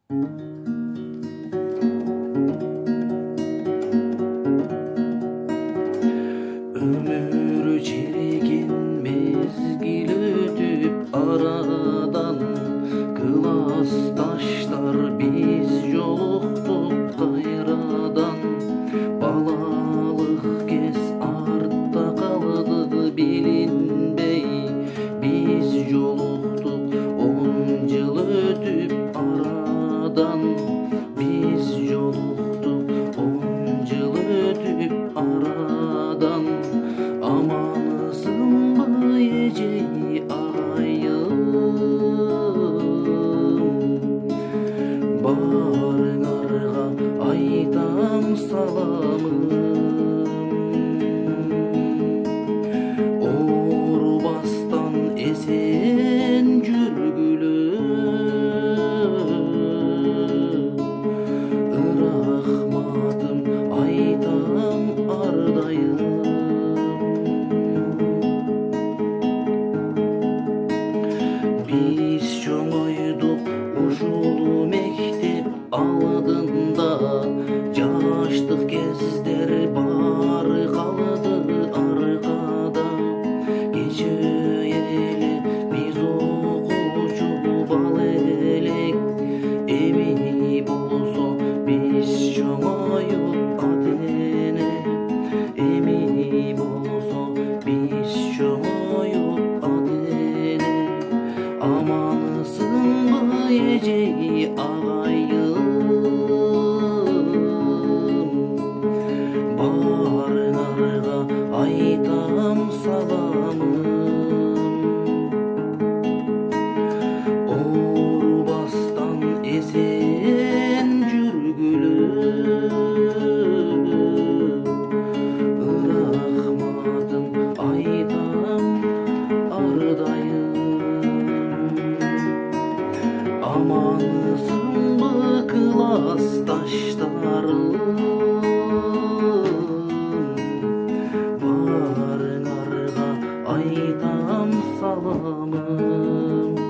Ömür çirkin mezgil ötüp aradan, kılas taşlar biz yoluktuk gayradan. Balalık kes artta kaldı bilinbey, biz yoluktuk 10 yıl ötüp aradan. Biz yoluktuk 10 yıl ötüp aradan. Amanısın bu geceyi ağayım, barın arga aytam salamım. Orbastan esen jürgülüm, ırahmadım aytam ardayım. Biz çoğuyduk uşulu mektep aldığında, yaştık gezler bari kaldı arkada. Geçeyeli biz okucu bal elek, emi bolso biz çoğuyup adene. Emi bolso biz çoğuyup adene. Amanısın bu geceyi ağayım, barın arga aytam salamım. Orbastan esen jürgülüm, ırahmadım aytam ardayım. Amanısın bu kılas taşlarım, barın arga aytam salamım.